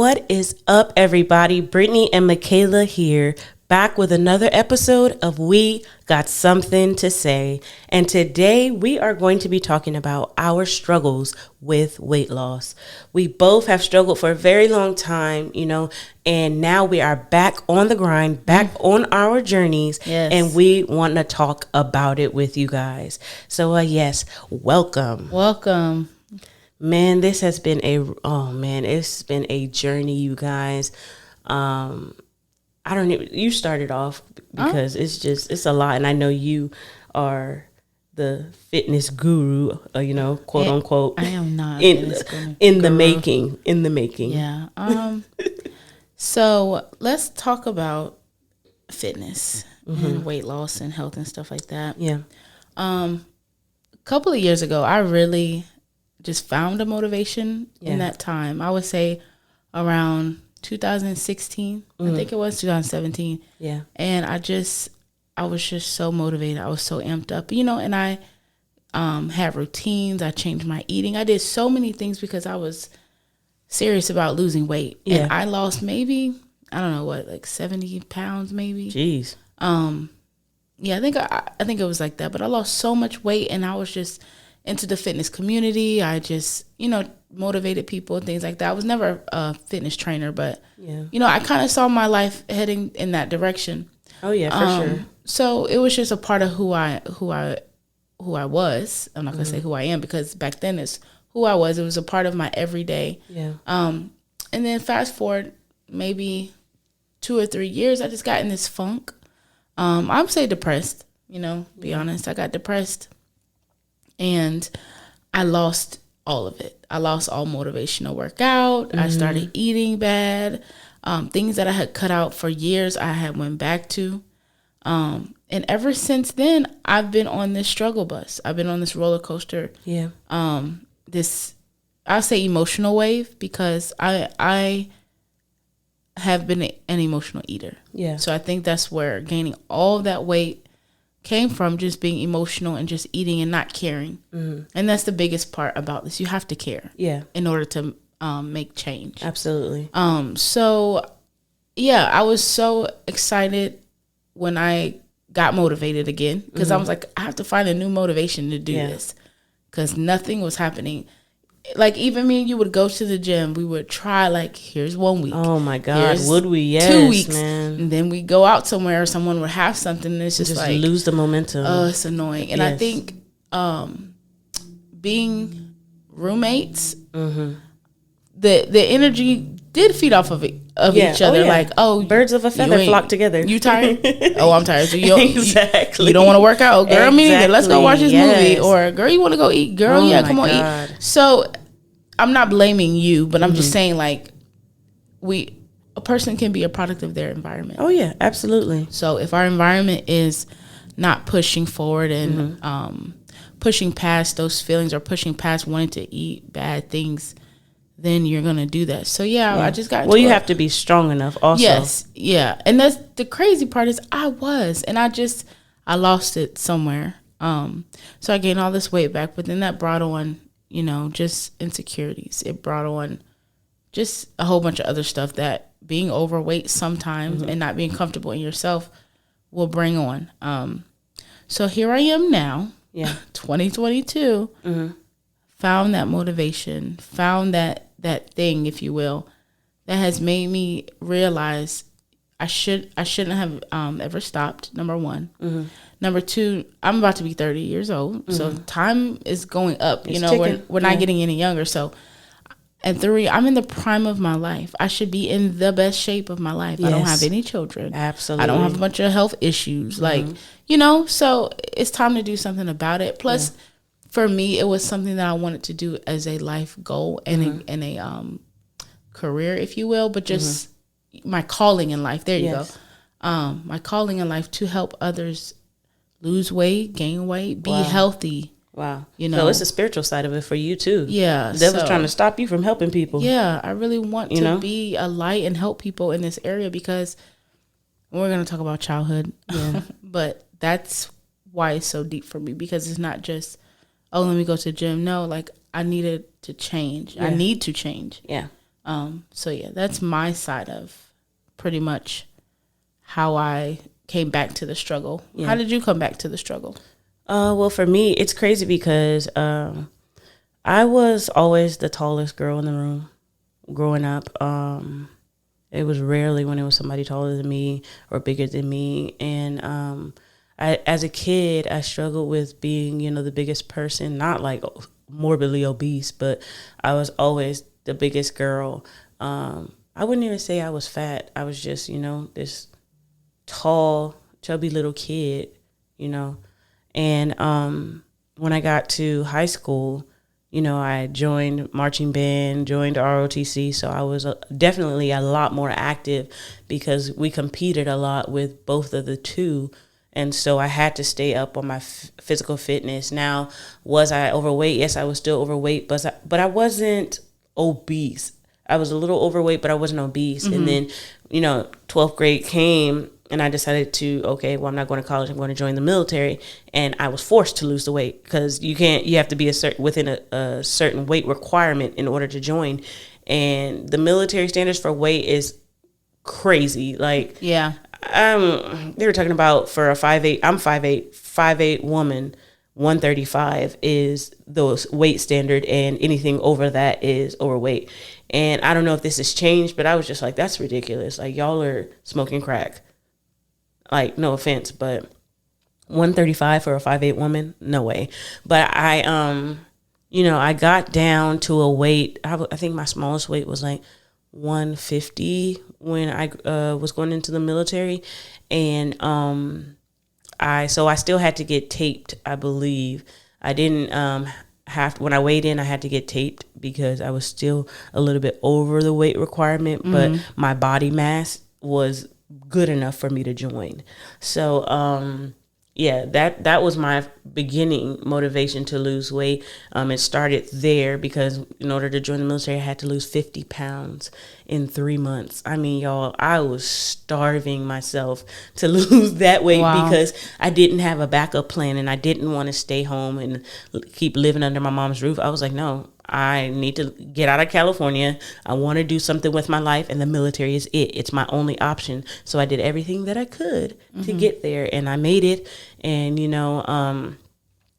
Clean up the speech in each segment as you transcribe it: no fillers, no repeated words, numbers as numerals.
What is up, everybody? Brittany and Michaela here, back with another episode of We Got Something to Say. And today we are going to be talking about our struggles with weight loss. We both have struggled for a very long time, and now we are back on the grind, back on our journeys, and we want to talk about it with you guys. So, yes, welcome. Welcome. Man, this has been it's been a journey, you guys. You started off because it's a lot. And I know you are the fitness guru, quote unquote. I am not in the making. Yeah. So let's talk about fitness and weight loss and health and stuff like that. Yeah. A couple of years ago, I really just found a motivation in that time. I would say around 2016. I think it was 2017. Yeah. And I was just so motivated. I was so amped up, and I had routines. I changed my eating. I did so many things because I was serious about losing weight. Yeah. And I lost maybe, I don't know what, like 70 pounds maybe. Jeez. Yeah, I think it was like that. But I lost so much weight, and I was just into the fitness community. I just, motivated people and things like that. I was never a fitness trainer, but, I kind of saw my life heading in that direction. Oh, yeah, for sure. So it was just a part of who I was. I'm not going to say who I am, because back then it's who I was. It was a part of my everyday. Yeah. And then fast forward maybe 2 or 3 years, I just got in this funk. I would say depressed, be honest. I got depressed. And I lost all of it. I lost all motivation to work out. I started eating bad. Things that I had cut out for years, I had went back to. And ever since then, I've been on this struggle bus. I've been on this roller coaster. Yeah. I'll say emotional wave, because I have been an emotional eater. Yeah. So I think that's where gaining all that weight came from, just being emotional and just eating and not caring. And that's the biggest part about this. You have to care in order to make change. Absolutely. So yeah, I was so excited when I got motivated again, because I was like, I have to find a new motivation to do this, because nothing was happening. Like, even me and you would go to the gym. We would try, like, here's 1 week. Oh, my God. Would we? Yes, 2 weeks. Man. And then we go out somewhere, or someone would have something, and it's just like, lose the momentum. Oh, it's annoying. And I think being roommates, the energy did feed off of each other. Like, birds of a feather flock together. You tired? Oh, I'm tired. So Exactly. You don't want to work out? Girl, me neither. Let's go watch this movie. Or, girl, you want to go eat? Girl, come on, eat. So I'm not blaming you, but I'm just saying, like, a person can be a product of their environment. Oh, yeah, absolutely. So if our environment is not pushing forward and pushing past those feelings, or pushing past wanting to eat bad things, then you're going to do that. So, I just got you have to be strong enough also. Yes, yeah. And that's the crazy part, is I lost it somewhere. So I gained all this weight back, but then that brought on, just insecurities. It brought on just a whole bunch of other stuff that being overweight sometimes and not being comfortable in yourself will bring on. So here I am now, 2022, found that motivation, found that thing, if you will, that has made me realize I shouldn't have ever stopped, number one. Number two, I'm about to be 30 years old, so time is going up. We're not getting any younger. So, and 3, I'm in the prime of my life. I should be in the best shape of my life. Yes. I don't have any children. Absolutely. I don't have a bunch of health issues. Like, so it's time to do something about it. Plus, for me, it was something that I wanted to do as a life goal and a career, if you will, but just my calling in life. There you go. My calling in life to help others lose weight, gain weight, be healthy. Wow. So it's a spiritual side of it for you too. Yeah. The devil's trying to stop you from helping people. Yeah. I really want to be a light and help people in this area, because we're going to talk about childhood, but that's why it's so deep for me, because it's not just, let me go to the gym. No, like, I needed to change. I need to change. Yeah. So yeah, that's my side of pretty much how I came back to the struggle. Yeah. How did you come back to the struggle? Well, for me, it's crazy because I was always the tallest girl in the room growing up. It was rarely when it was somebody taller than me or bigger than me. And as a kid, I struggled with being, the biggest person, not like morbidly obese, but I was always the biggest girl. I wouldn't even say I was fat. I was just, this tall, chubby little kid, And when I got to high school, I joined marching band, joined ROTC. So I was definitely a lot more active because we competed a lot with both of the two. And so I had to stay up on my physical fitness. Now, was I overweight? Yes, I was still overweight, but I wasn't obese. I was a little overweight, but I wasn't obese. Mm-hmm. And then, 12th grade came and I decided to, okay, well, I'm not going to college. I'm going to join the military. And I was forced to lose the weight because you have to be within a certain weight requirement in order to join. And the military standards for weight is crazy. Like, yeah. They were talking about for a 5'8", I'm 5'8" woman, 135 is the weight standard, and anything over that is overweight. And I don't know if this has changed, but I was just like, that's ridiculous. Like, y'all are smoking crack. Like, no offense, but 135 for a 5'8" woman, no way. But I got down to a weight. I think my smallest weight was like 150 when I was going into the military, and I still had to get taped. I believe I didn't when I weighed in, I had to get taped because I was still a little bit over the weight requirement, but my body mass was good enough for me to join. So that was my beginning motivation to lose weight. It started there because in order to join the military, I had to lose 50 pounds in 3 months. I mean, y'all, I was starving myself to lose that weight. Wow. Because I didn't have a backup plan and I didn't want to stay home and keep living under my mom's roof. I was like, no, I need to get out of California. I want to do something with my life, and the military is it. It's my only option. So I did everything that I could to get there, and I made it. And,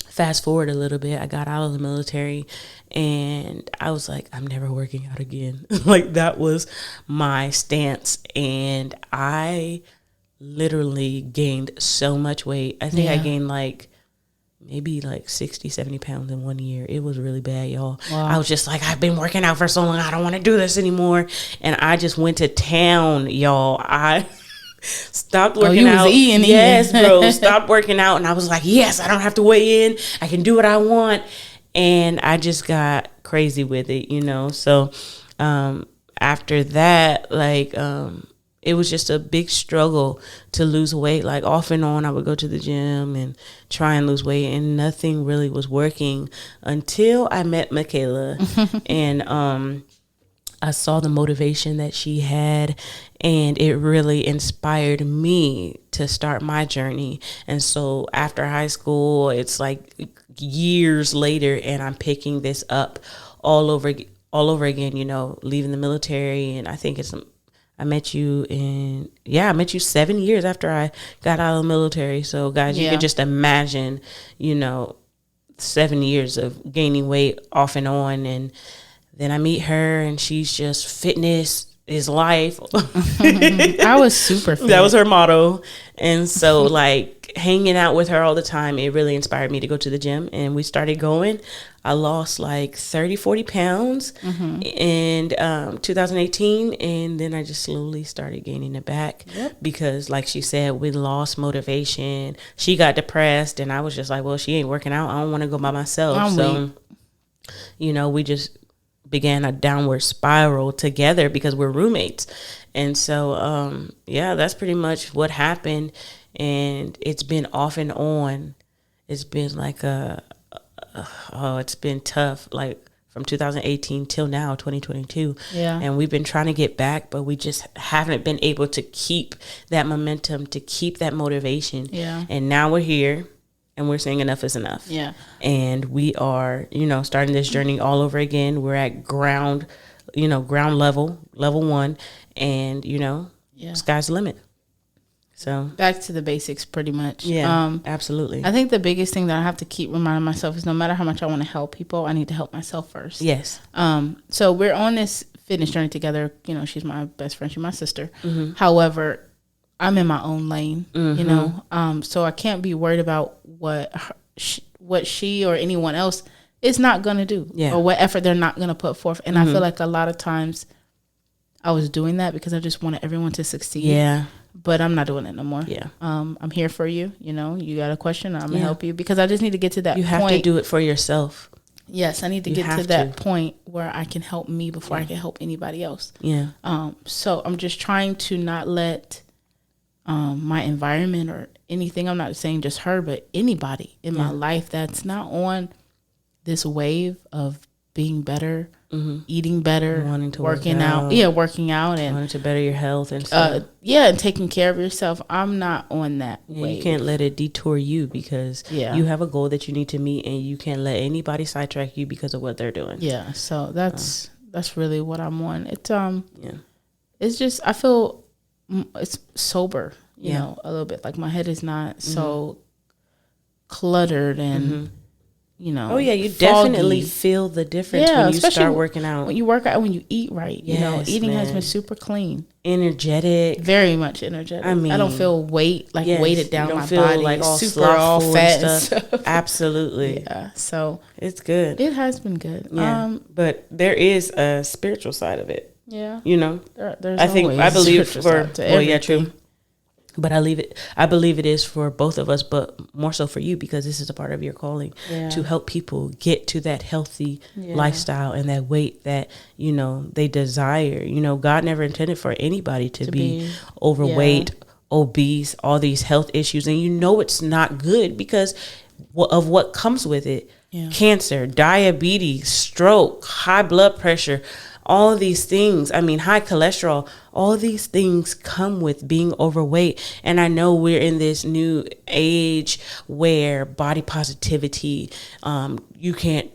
fast forward a little bit, I got out of the military, and I was like, I'm never working out again. Like, that was my stance, and I literally gained so much weight. I think I gained maybe 60, 70 pounds in 1 year. It was really bad, y'all. Wow. I was just like, I've been working out for so long. I don't want to do this anymore. And I just went to town, y'all. I stopped working out. Yes, bro. Stopped working out. And I was like, yes, I don't have to weigh in. I can do what I want. And I just got crazy with it, So after that, it was just a big struggle to lose weight. Like, off and on, I would go to the gym and try and lose weight, and nothing really was working until I met Michaela. And I saw the motivation that she had, and it really inspired me to start my journey. And so after high school, it's like years later, and I'm picking this up all over again, leaving the military. And I think I met you 7 years after I got out of the military. So guys, you can just imagine, 7 years of gaining weight off and on. And then I meet her, and she's just, fitness is life. I was super fit. That was her motto. And so hanging out with her all the time, it really inspired me to go to the gym, and we started going. I lost 30, 40 pounds in 2018, and then I just slowly started gaining it back because, like she said, we lost motivation. She got depressed, and I was just like, well, she ain't working out. I don't want to go by myself. So, we just began a downward spiral together because we're roommates. And so, that's pretty much what happened. And it's been off and on. It's been it's been tough, from 2018 till now, 2022. Yeah. And we've been trying to get back, but we just haven't been able to keep that momentum, to keep that motivation. Yeah. And now we're here, and we're saying enough is enough. Yeah. And we are, starting this journey all over again. We're at ground ground level 1, and, sky's the limit. So back to the basics, pretty much. Yeah, absolutely. I think the biggest thing that I have to keep reminding myself is no matter how much I want to help people, I need to help myself first. Yes. So we're on this fitness journey together. She's my best friend. She's my sister. Mm-hmm. However, I'm in my own lane, Mm-hmm. so I can't be worried about what she or anyone else is not going to do, or what effort they're not going to put forth. And Mm-hmm. I feel like a lot of times I was doing that because I just wanted everyone to succeed. Yeah. But I'm not doing it no more. Yeah. I'm here for you. You got a question, I'm going to help you, because I just need to get to that point. You have to do it for yourself. Yes, I need to get to that point where I can help me before I can help anybody else. Yeah. So I'm just trying to not let my environment or anything, I'm not saying just her, but anybody in my life that's not on this wave of being better, eating better, wanting to working out. Yeah, working out and wanting to better your health and stuff. and taking care of yourself. I'm not on that wave. You can't let it detour you, because you have a goal that you need to meet, and you can't let anybody sidetrack you because of what they're doing. Yeah, so that's really what I'm on. It's just, I feel it's sober, you know, a little bit. Like my head is not so cluttered and Oh yeah, you definitely feel the difference when you start working out. When you work out, when you eat right, eating has been super clean, energetic, very much energetic. I mean, I don't feel weighted down. You don't my feel body, like all super all fat and stuff. Absolutely, yeah. So it's good. It has been good. Yeah, but there is a spiritual side of it. Yeah, there's I believe for true. But I believe it is for both of us, but more so for you, because this is a part of your calling to help people get to that healthy lifestyle and that weight that, they desire. God never intended for anybody to be overweight, obese, all these health issues. And it's not good because of what comes with it. Yeah. Cancer, diabetes, stroke, high blood pressure, all these things. I mean, high cholesterol, all these things come with being overweight. And I know we're in this new age where body positivity, you can't,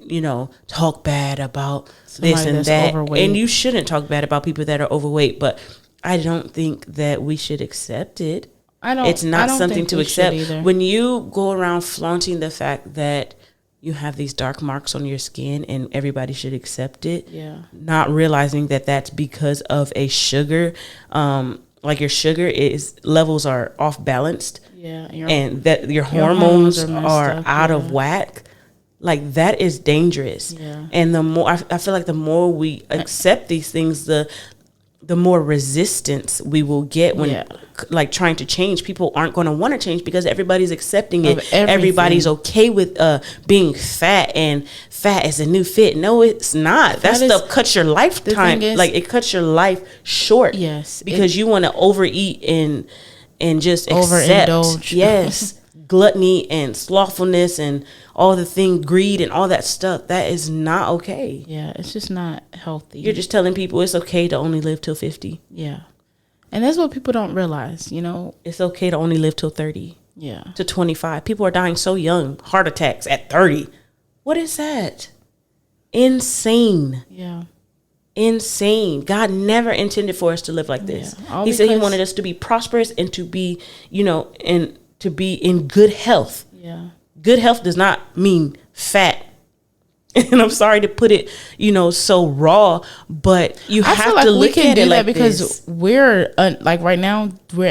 talk bad about this and that. Overweight. And you shouldn't talk bad about people that are overweight. But I don't think that we should accept it. It's not something to accept. When you go around flaunting the fact that you have these dark marks on your skin and everybody should accept it. Yeah. Not realizing that that's because of a sugar, like your sugar levels are off balanced. Yeah. And that your hormones are out of whack. Like that is dangerous. Yeah. And the more, I feel like the more we accept these things, the more resistance we will get when like trying to change. People aren't going to want to change because everybody's accepting it. Everybody's okay with being fat, and fat is a new fit. No, it's not. That stuff cuts your lifetime. Like it cuts your life short. Yes. Because you want to overeat and just overindulge. Yes. Gluttony and slothfulness and all the thing, greed and all that stuff, that is not okay. Yeah, it's just not healthy. You're just telling people it's okay to only live till 50. Yeah. And that's what people don't realize, It's okay to only live till 30. Yeah. To 25. People are dying so young. Heart attacks at 30. What is that? Insane. Yeah. Insane. God never intended for us to live like this. Yeah. He said he wanted us to be prosperous and to be, and to be in good health. Yeah. Good health does not mean fat. And I'm sorry to put it, so raw, but you have to look at it like because we're like right now we're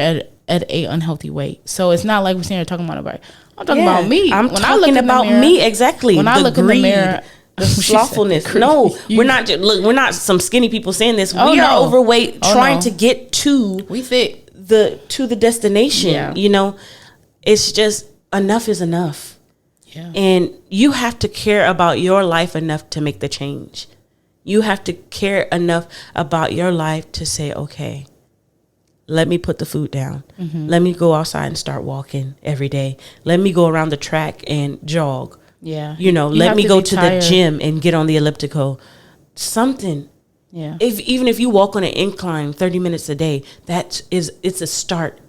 at a unhealthy weight. So it's not like we're sitting here talking about nobody. I'm talking about me. I'm talking about me, exactly. When I look in the mirror, the slothfulness. No, we're not. We're not some skinny people saying this. We are overweight, trying to get to the destination. Yeah. It's just enough is enough. Yeah. And you have to care about your life enough to make the change. You have to care enough about your life to say, okay, let me put the food down. Mm-hmm. Let me go outside and start walking every day. Let me go around the track and jog. Yeah. Let me go to the gym and get on the elliptical. Something. Yeah. Even if you walk on an incline 30 minutes a day, it's a start,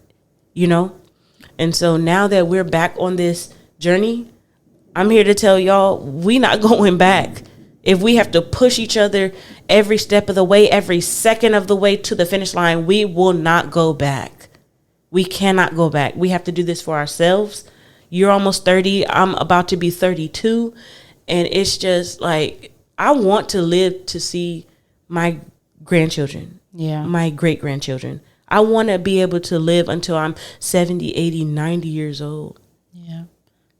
And so now that we're back on this journey, I'm here to tell y'all we not going back. If we have to push each other every step of the way, every second of the way to the finish line, we will not go back. We cannot go back. We have to do this for ourselves. You're almost 30. I'm about to be 32. And it's just like, I want to live to see my grandchildren, my great-grandchildren. I want to be able to live until I'm 70, 80, 90 years old. Yeah.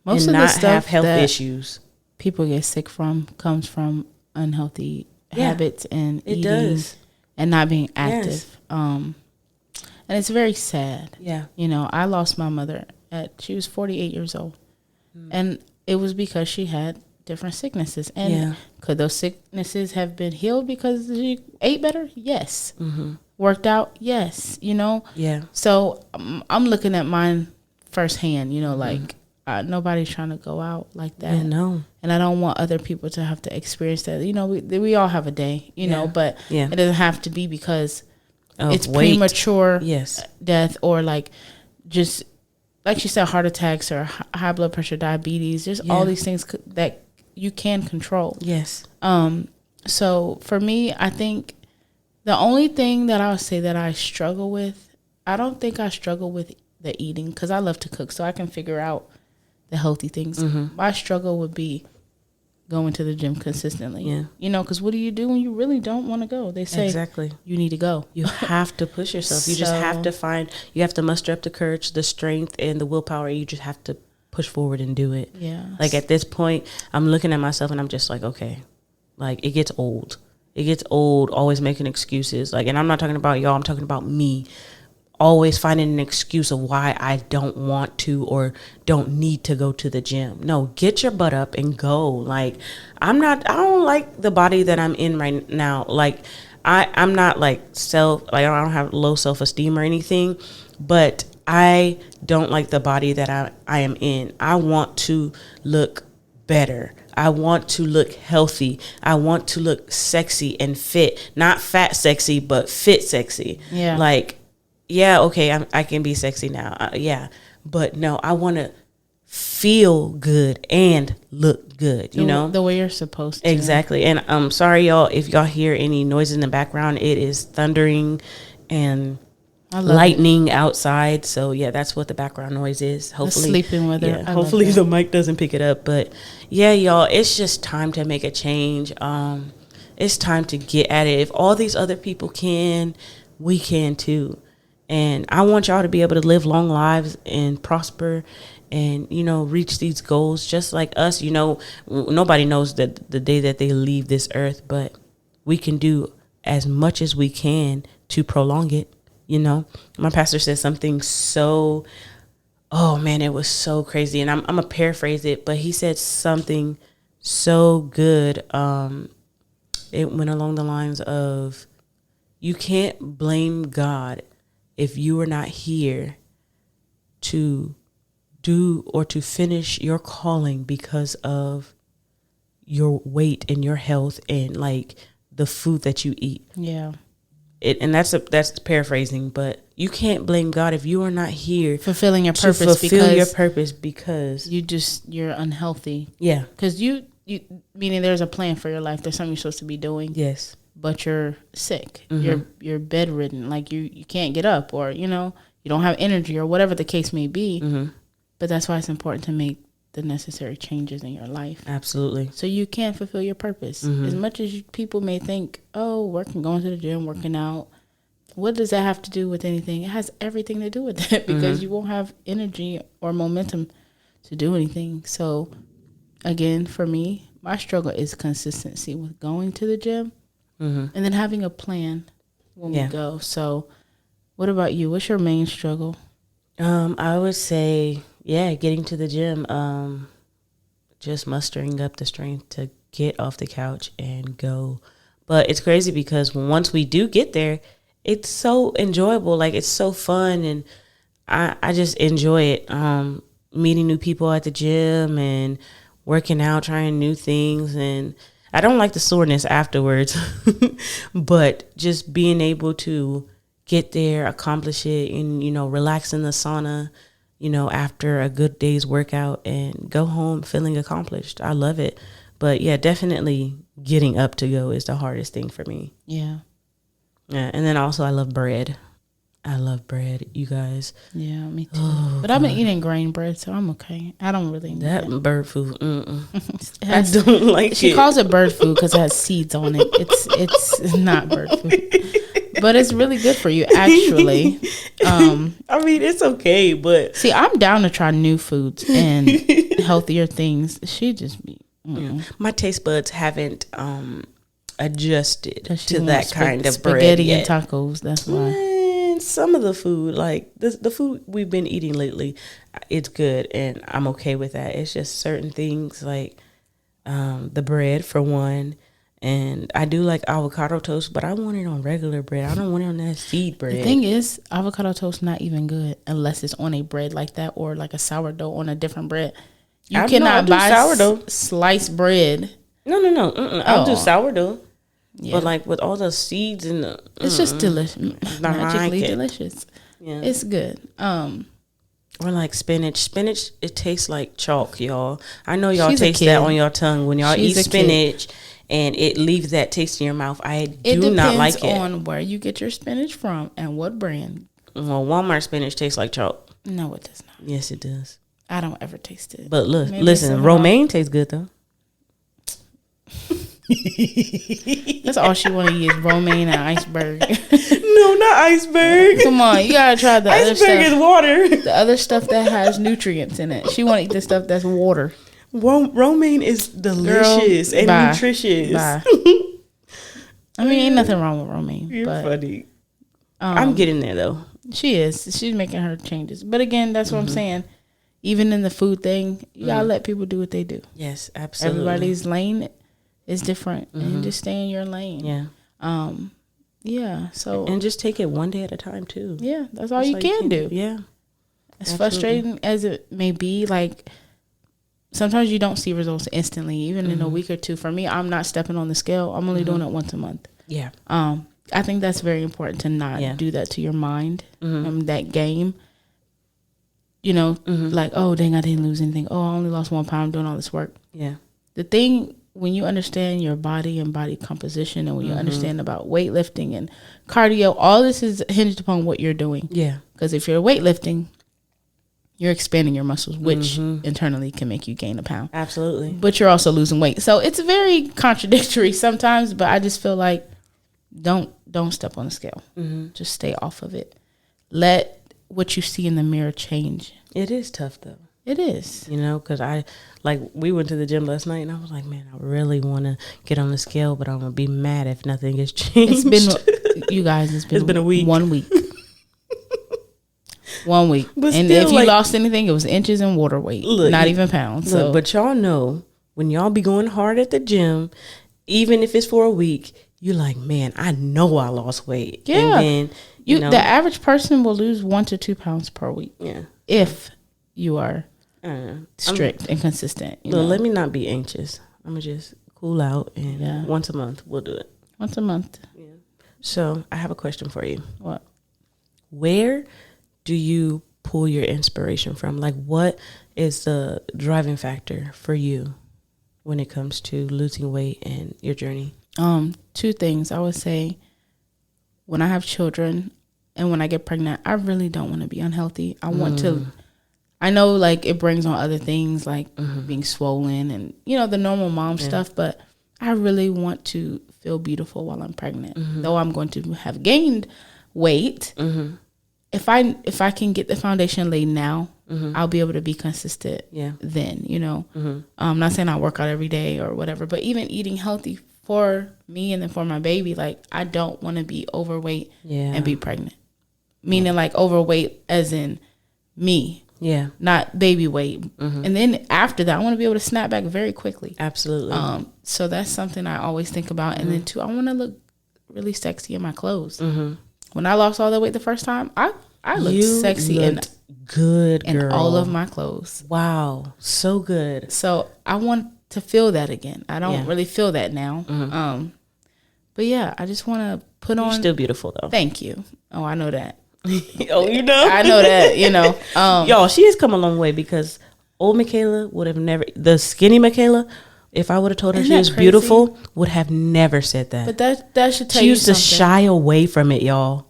Most and of not the stuff have health issues. People get sick from comes from unhealthy habits and it eating does. And not being active. Yes. And it's very sad. Yeah. You know, I lost my mother she was 48 years old. And it was because she had different sicknesses. And could those sicknesses have been healed because she ate better? Yes. Worked out? Yes. You know? Yeah. So I'm looking at mine firsthand, you know, like nobody's trying to go out like that. Yeah, no. And I don't want other people to have to experience that. You know, we all have a day, you know, but it doesn't have to be because it's premature death or like just, like she said, heart attacks or high blood pressure, diabetes. There's all these things that you can control. Yes. So for me, I think the only thing that I would say that I struggle with, I don't think I struggle with the eating because I love to cook, so I can figure out the healthy things. My struggle would be going to the gym consistently. Yeah. You know, because what do you do when you really don't want to go? They say you need to go. You have to push yourself. You just have to you have to muster up the courage, the strength, and the willpower. You just have to push forward and do it. Yeah. Like at this point, I'm looking at myself and I'm just like, okay, like it gets old. It gets old always making excuses. Like, and I'm not talking about y'all, I'm talking about me. Always finding an excuse of why I don't want to or don't need to go to the gym. No, get your butt up and go. Like, I don't like the body that I'm in right now. Like, I'm not like I don't have low self-esteem or anything, but I don't like the body that I am in. I want to look better. I want to look healthy. I want to look sexy and fit. Not fat sexy, but fit sexy. Yeah. Like, yeah, okay, I can be sexy now. But no, I want to feel good and look good, you know? The way you're supposed to. Exactly. And I'm sorry, y'all, if y'all hear any noise in the background, it is thundering and lightning outside. So, yeah, that's what the background noise is. Hopefully, sleeping weather. Yeah, hopefully the mic doesn't pick it up. But, yeah, y'all, it's just time to make a change. It's time to get at it. If all these other people can, we can too. And I want y'all to be able to live long lives and prosper and, you know, reach these goals just like us. You know, nobody knows that the day that they leave this earth, but we can do as much as we can to prolong it. You know, my pastor said something so, oh man, it was so crazy. And I'm going to paraphrase it, but he said something so good. It went along the lines of, you can't blame God if you are not here to do or to finish your calling because of your weight and your health and like the food that you eat. Yeah. And that's paraphrasing, but you can't blame God if you are not here fulfilling your purpose. Because you're unhealthy. Yeah. Because you meaning there's a plan for your life. There's something you're supposed to be doing. Yes. But you're sick. Mm-hmm. You're bedridden. Like you can't get up, or you know you don't have energy, or whatever the case may be. Mm-hmm. But that's why it's important to make the necessary changes in your life. Absolutely. So you can fulfill your purpose. Mm-hmm. As much as people may think, oh, going to the gym, working out, what does that have to do with anything? It has everything to do with it because you won't have energy or momentum to do anything. So again, for me, my struggle is consistency with going to the gym. Mm-hmm. And then having a plan when we go. So what about you? What's your main struggle? I would say, getting to the gym, just mustering up the strength to get off the couch and go. But it's crazy because once we do get there, it's so enjoyable. Like, it's so fun. And I just enjoy it. Meeting new people at the gym and working out, trying new things. And I don't like the soreness afterwards, but just being able to get there, accomplish it, and, you know, relax in the sauna, you know, after a good day's workout and go home feeling accomplished. I love it. But yeah, definitely getting up to go is the hardest thing for me. Yeah. Yeah, and then also I love bread. I love bread, you guys. Yeah, me too. But I've been eating grain bread, so I'm okay. I don't really need that it. bird food. I don't like it. She calls it bird food because it has seeds on it. It's not bird food, but it's really good for you, actually. I mean, it's okay, but see, I'm down to try new foods and healthier things. She just be my taste buds haven't adjusted she to that kind of bread spaghetti yet. and tacos. That's why. Some of the food, like the food we've been eating lately, it's good and I'm okay with that. It's just certain things like the bread for one, and I do like avocado toast, but I want it on regular bread. I don't want it on that seed bread. The thing is, avocado toast not even good unless it's on a bread like that or like a sourdough on a different bread. You cannot buy sourdough sliced bread. No. I'll do sourdough. Yeah. But like with all the seeds and the, it's just delicious, magically delicious. Yeah, it's good. Or like spinach. Spinach, it tastes like chalk, y'all. I know y'all taste that on your tongue when y'all eat spinach, and it leaves that taste in your mouth. I do not like it. It depends on where you get your spinach from and what brand. Well, Walmart spinach tastes like chalk. No, it does not. Yes, it does. I don't ever taste it. But look, listen, romaine tastes good though. That's all she want to eat is romaine and iceberg. No, not iceberg. Come on, you gotta try the other stuff. Iceberg is water. The other stuff that has nutrients in it. She want to eat the stuff that's water. Romaine is delicious and nutritious. Bye. I mean, ain't nothing wrong with romaine. You're funny. I'm getting there though. She is. She's making her changes. But again, that's what I'm saying. Even in the food thing, you gotta let people do what they do. Yes, absolutely. Everybody's lane is different, and just stay in your lane. Yeah. Yeah. So and just take it one day at a time too. Yeah, that's all you can do. Yeah. As frustrating as it may be, like sometimes you don't see results instantly, even in a week or two. For me, I'm not stepping on the scale. I'm only doing it once a month. Yeah. I think that's very important to not do that to your mind. That game. You know, like, oh, dang, I didn't lose anything. Oh, I only lost 1 pound doing all this work. Yeah. The thing, when you understand your body and body composition, and when you understand about weightlifting and cardio, all this is hinged upon what you're doing. Yeah. Because if you're weightlifting, you're expanding your muscles, which internally can make you gain a pound. Absolutely. But you're also losing weight. So it's very contradictory sometimes, but I just feel like don't step on the scale. Just stay off of it. Let what you see in the mirror change. It is tough though. It is. You know, because we went to the gym last night and I was like, man, I really want to get on the scale, but I'm going to be mad if nothing has changed. It's been a week. 1 week. 1 week. But and still, if you lost anything, it was inches and water weight, not even pounds. Look, but y'all know when y'all be going hard at the gym, even if it's for a week, you're like, man, I know I lost weight. Yeah. And then, the average person will lose 1 to 2 pounds per week. Yeah. If you are strict and consistent. Look, let me not be anxious. I'm going to just cool out and once a month we'll do it. Once a month. Yeah. So I have a question for you. What? Where do you pull your inspiration from? Like, what is the driving factor for you when it comes to losing weight and your journey? 2 things. I would say when I have children and when I get pregnant, I really don't want to be unhealthy. I want to, I know like it brings on other things like being swollen and, the normal mom stuff, but I really want to feel beautiful while I'm pregnant. Though I'm going to have gained weight, if I can get the foundation laid now, I'll be able to be consistent then, I'm not saying I work out every day or whatever, but even eating healthy for me and then for my baby, like I don't want to be overweight and be pregnant. Meaning like overweight as in me. Yeah. Not baby weight. And then after that, I want to be able to snap back very quickly. Absolutely. So that's something I always think about. And then 2, I want to look really sexy in my clothes. When I lost all that weight the first time, I looked sexy and good girl. In all of my clothes. Wow. So good. So I want to feel that again. I don't really feel that now. But yeah, I just want to put on. You're still beautiful though. Thank you. Oh, I know that. Oh, you know? I know that, Y'all, she has come a long way because old Michaela would have never, the skinny Michaela If I would have told her Isn't she that was crazy? beautiful, would have never said that. But that should tell She you used to something. shy away from it, y'all.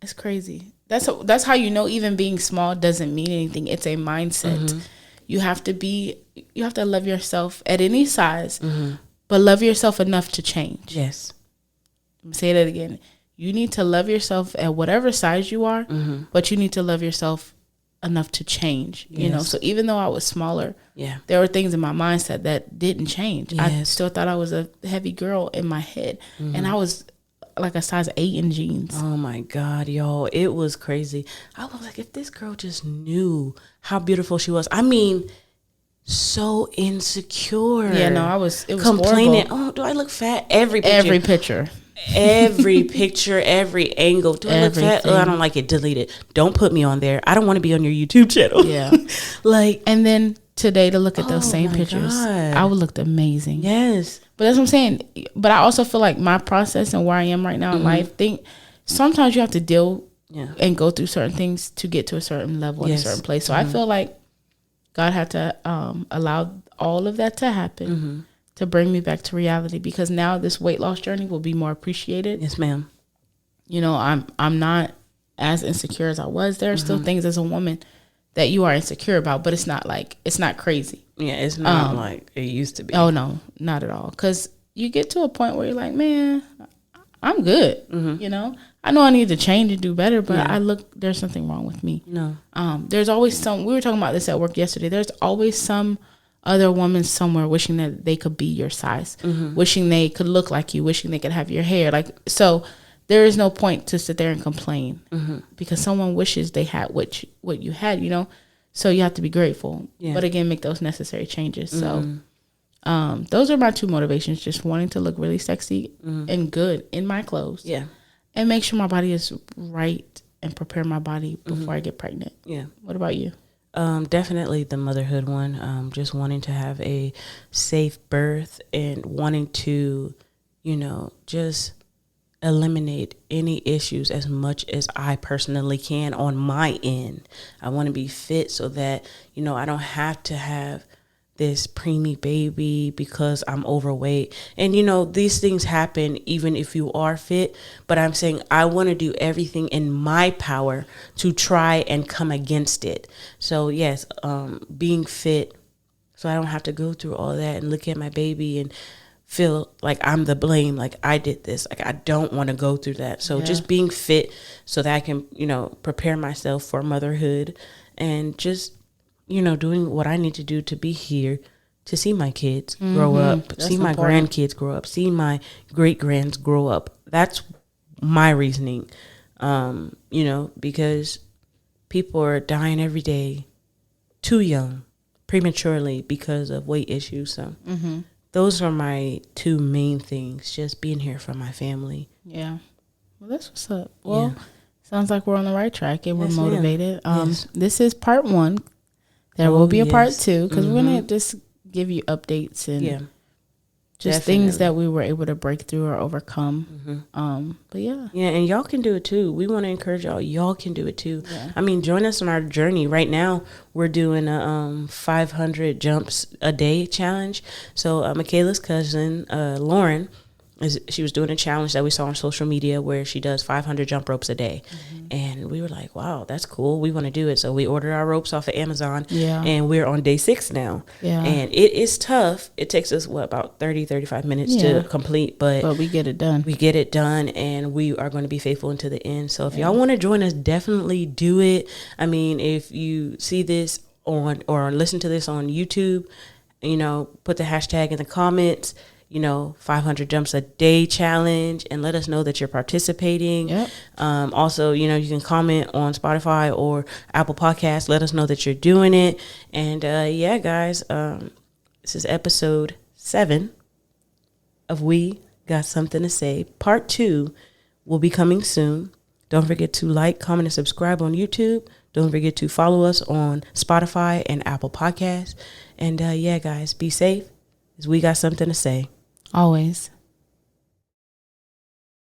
It's crazy. That's how you know even being small doesn't mean anything. It's a mindset. Mm-hmm. You have to love yourself at any size, but love yourself enough to change. Yes. I'm gonna say that again. You need to love yourself at whatever size you are, but you need to love yourself enough to change. You know, so even though I was smaller, there were things in my mindset that didn't change. I still thought I was a heavy girl in my head, and I was like a size 8 in jeans. Oh my God, y'all. It was crazy. I was like, if this girl just knew how beautiful she was. I mean, so insecure. Yeah, no, it was complaining. horrible. Oh, do I look fat? Every picture. Every picture, every angle. Do I look fat? Oh, I don't like it. Delete it. Don't put me on there. I don't want to be on your YouTube channel. Yeah. Like, and then today to look at those same pictures, God. I would looked amazing. Yes. But that's what I'm saying. But I also feel like my process and where I am right now in life, sometimes you have to deal and go through certain things to get to a certain level in a certain place. So I feel like God had to allow all of that to happen to bring me back to reality, because now this weight loss journey will be more appreciated. Yes, ma'am. You know, I'm not as insecure as I was. There are still things as a woman that you are insecure about, but it's not crazy. Yeah, it's not like it used to be. Oh no, not at all. Because you get to a point where you're like, man, I'm good. You know, I know I need to change and do better, but there's something wrong with me. No. There's always we were talking about this at work yesterday. There's always some other woman somewhere wishing that they could be your size, wishing they could look like you, wishing they could have your hair. Like, so there is no point to sit there and complain because someone wishes they had what you had, you know? So you have to be grateful, but again, make those necessary changes. So those are my two motivations, just wanting to look really sexy and good in my clothes. Yeah. And make sure my body is right and prepare my body before I get pregnant. Yeah. What about you? Definitely the motherhood one. Just wanting to have a safe birth and wanting to, you know, just eliminate any issues as much as I personally can on my end. I want to be fit so that, you know, I don't have to have this preemie baby because I'm overweight. And, you know, these things happen even if you are fit. But I'm saying I want to do everything in my power to try and come against it. So, yes, being fit so I don't have to go through all that and look at my baby and feel like I'm the blame, like I did this. Like I don't want to go through that. So just being fit so that I can, you know, prepare myself for motherhood and just, you know, doing what I need to do to be here to see my kids grow up, That's see my important. grandkids grow up, see my great-grands grow up. That's my reasoning, you know, because people are dying every day too young, prematurely because of weight issues. So those are my two main things, just being here for my family. Yeah. Well, that's what's up. Well, sounds like we're on the right track and we're Yes, motivated. ma'am. This is part 1. There will be a part 2 because we're going to just give you updates and just things that we were able to break through or overcome. But yeah. Yeah, and y'all can do it too. We want to encourage y'all. Y'all can do it too. Yeah. I mean, join us on our journey. Right now, we're doing a 500 jumps a day challenge. So Michaela's cousin, Lauren, she was doing a challenge that we saw on social media where she does 500 jump ropes a day. And we were like, wow, that's cool. We want to do it. So we ordered our ropes off of Amazon. And we're on day 6 now. And it is tough. It takes us, about 30, 35 minutes to complete. But we get it done. We get it done, and we are going to be faithful until the end. So if y'all want to join us, definitely do it. I mean, if you see this on or listen to this on YouTube, you know, put the hashtag in the comments, you know, 500 jumps a day challenge, and let us know that you're participating. Also, you know, you can comment on Spotify or Apple Podcasts. Let us know that you're doing it. And yeah, guys, this is episode 7 of We Got Something to Say. Part 2 will be coming soon. Don't forget to like, comment, and subscribe on YouTube. Don't forget to follow us on Spotify and Apple Podcasts. And yeah, guys, be safe, as we got something to say. Always.